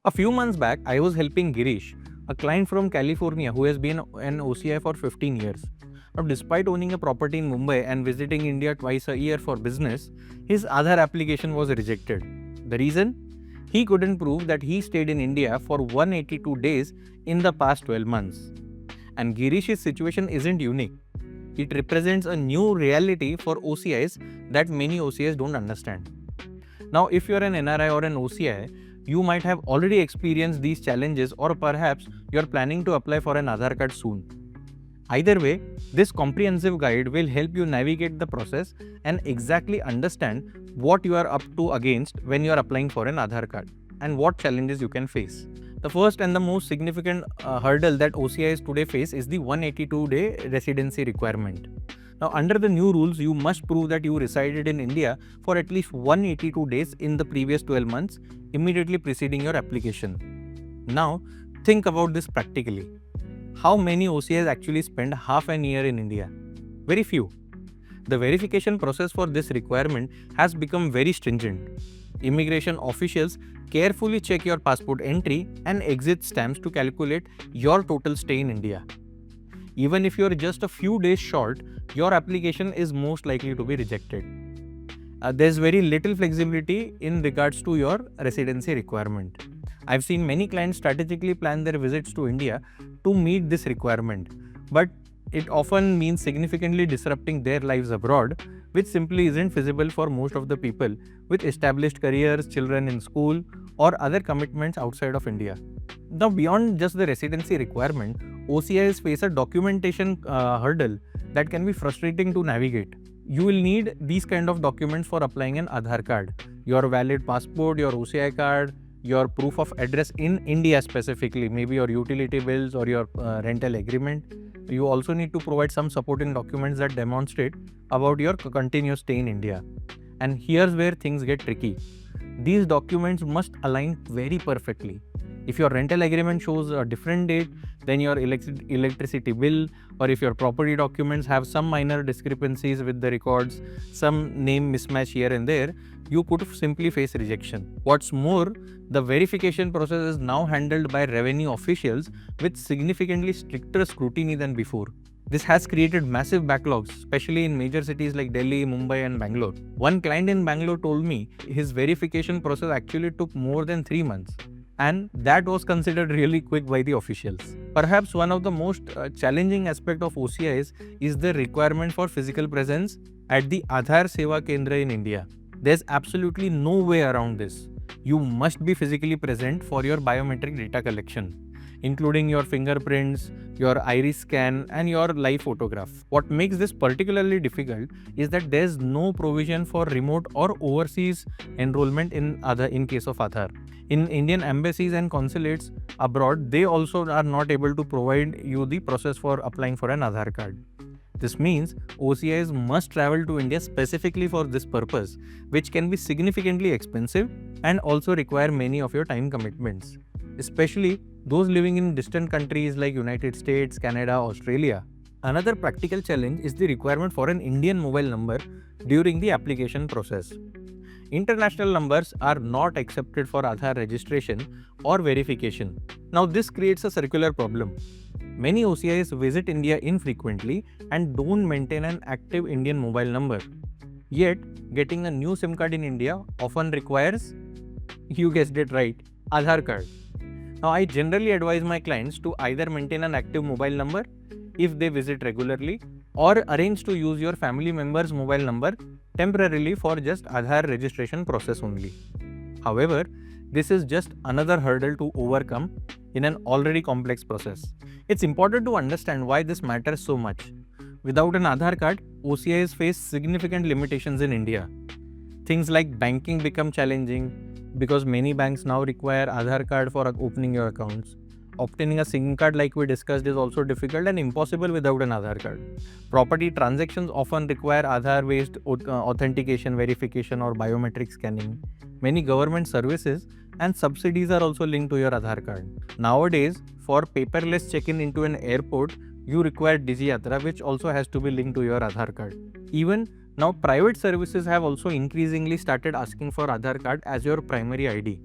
A few months back, I was helping Girish, a client from California who has been an OCI for 15 years. Now, despite owning a property in Mumbai and visiting India twice a year for business, his Aadhaar application was rejected. The reason? He couldn't prove that he stayed in India for 182 days in the past 12 months. And Girish's situation isn't unique. It represents a new reality for OCIs that many OCIs don't understand. Now, if you're an NRI or an OCI, you might have already experienced these challenges, or perhaps you're planning to apply for an Aadhaar card soon. Either way, this comprehensive guide will help you navigate the process and exactly understand what you are up to against when you are applying for an Aadhaar card and what challenges you can face. The first and the most significant hurdle that OCIs today face is the 182-day residency requirement. Now, under the new rules, you must prove that you resided in India for at least 182 days in the previous 12 months immediately preceding your application. Now, think about this practically. How many OCIs actually spend half an year in India? Very few. The verification process for this requirement has become very stringent. Immigration officials carefully check your passport entry and exit stamps to calculate your total stay in India. Even if you are just a few days short, your application is most likely to be rejected. There's very little flexibility in regards to your residency requirement. I've seen many clients strategically plan their visits to India to meet this requirement, but it often means significantly disrupting their lives abroad, which simply isn't feasible for most of the people with established careers, children in school, or other commitments outside of India. Now, beyond just the residency requirement, OCIs face a documentation hurdle that can be frustrating to navigate. You will need these kind of documents for applying an Aadhaar card: your valid passport, your OCI card, your proof of address in India specifically, maybe your utility bills or your rental agreement. You also need to provide some supporting documents that demonstrate about your continuous stay in India. And here's where things get tricky. These documents must align very perfectly. If your rental agreement shows a different date than your electricity bill, or if your property documents have some minor discrepancies with the records, some name mismatch here and there, you could simply face rejection. What's more, the verification process is now handled by revenue officials with significantly stricter scrutiny than before. This has created massive backlogs, especially in major cities like Delhi, Mumbai, and Bangalore. One client in Bangalore told me his verification process actually took more than 3 months. And that was considered really quick by the officials. Perhaps one of the most challenging aspects of OCIs is the requirement for physical presence at the Aadhaar Seva Kendra in India. There's absolutely no way around this. You must be physically present for your biometric data collection, including your fingerprints, your iris scan, and your live photograph. What makes this particularly difficult is that there's no provision for remote or overseas enrollment in case of Aadhaar. In Indian embassies and consulates abroad, they also are not able to provide you the process for applying for an Aadhaar card. This means OCIs must travel to India specifically for this purpose, which can be significantly expensive and also require many of your time commitments, especially those living in distant countries like United States, Canada, Australia. Another practical challenge is the requirement for an Indian mobile number during the application process. International numbers are not accepted for Aadhaar registration or verification. Now, this creates a circular problem. Many OCIs visit India infrequently and don't maintain an active Indian mobile number. Yet, getting a new SIM card in India often requires, you guessed it right, Aadhaar card. Now, I generally advise my clients to either maintain an active mobile number if they visit regularly, or arrange to use your family member's mobile number temporarily for just Aadhaar registration process only. However, this is just another hurdle to overcome in an already complex process. It's important to understand why this matters so much. Without an Aadhaar card, OCIs face significant limitations in India. Things like banking become challenging because many banks now require Aadhaar card for opening your accounts. Obtaining a SIM card, like we discussed, is also difficult and impossible without an Aadhaar card. Property transactions often require Aadhaar-based authentication, verification, or biometric scanning. Many government services and subsidies are also linked to your Aadhaar card. Nowadays, for paperless check-in into an airport, you require DigiYatra, which also has to be linked to your Aadhaar card. Even now, private services have also increasingly started asking for Aadhaar card as your primary ID.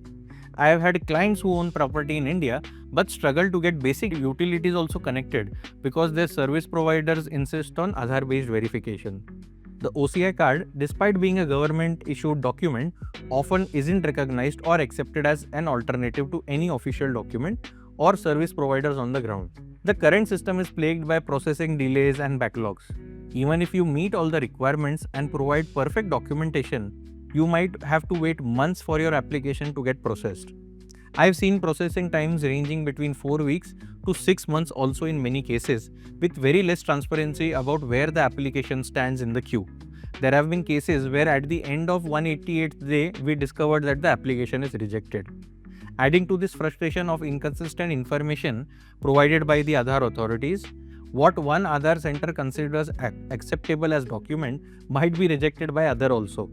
I have had clients who own property in India but struggle to get basic utilities also connected because their service providers insist on Aadhaar based verification. The OCI card, despite being a government issued document, often isn't recognized or accepted as an alternative to any official document or service providers on the ground. The current system is plagued by processing delays and backlogs. Even if you meet all the requirements and provide perfect documentation, you might have to wait months for your application to get processed. I've seen processing times ranging between 4 weeks to 6 months also in many cases, with very less transparency about where the application stands in the queue. There have been cases where at the end of 188th day, we discovered that the application is rejected. Adding to this frustration of inconsistent information provided by the Aadhaar authorities, what one Aadhaar center considers acceptable as document might be rejected by other also.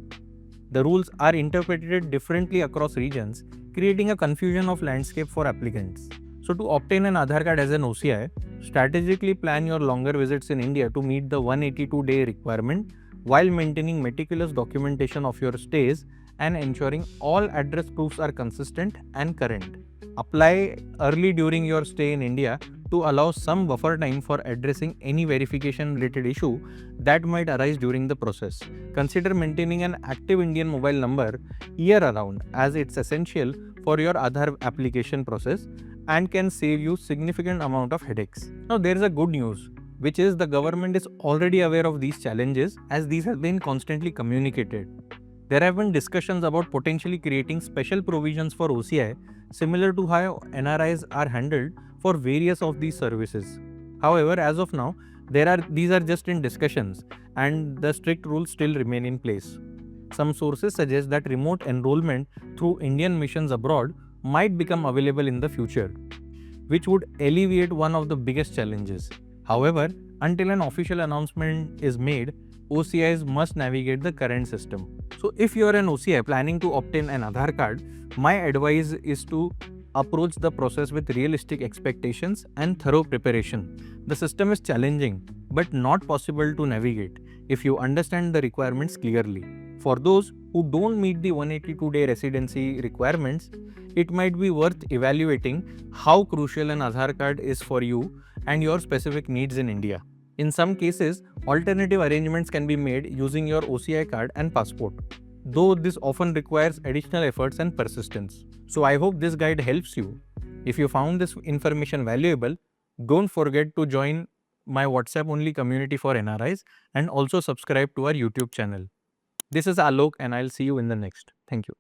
The rules are interpreted differently across regions, creating a confusion of landscape for applicants. So to obtain an Aadhaar card as an OCI, strategically plan your longer visits in India to meet the 182-day requirement while maintaining meticulous documentation of your stays and ensuring all address proofs are consistent and current. Apply early during your stay in India to allow some buffer time for addressing any verification related issue that might arise during the process. Consider maintaining an active Indian mobile number year around, as it's essential for your Aadhaar application process and can save you significant amount of headaches. Now there is a good news, which is the government is already aware of these challenges as these have been constantly communicated. There have been discussions about potentially creating special provisions for OCI similar to how NRIs are handled for various of these services. However, as of now, these are just in discussions and the strict rules still remain in place. Some sources suggest that remote enrollment through Indian missions abroad might become available in the future, which would alleviate one of the biggest challenges. However, until an official announcement is made, OCIs must navigate the current system. So if you are an OCI planning to obtain an Aadhaar card, my advice is to approach the process with realistic expectations and thorough preparation. The system is challenging but not possible to navigate if you understand the requirements clearly. For those who don't meet the 182-day residency requirements, it might be worth evaluating how crucial an Aadhaar card is for you and your specific needs in India. In some cases, alternative arrangements can be made using your OCI card and passport, though this often requires additional efforts and persistence. So I hope this guide helps you. If you found this information valuable, don't forget to join my WhatsApp only community for NRIs and also subscribe to our YouTube channel. This is Alok and I'll see you in the next. Thank you.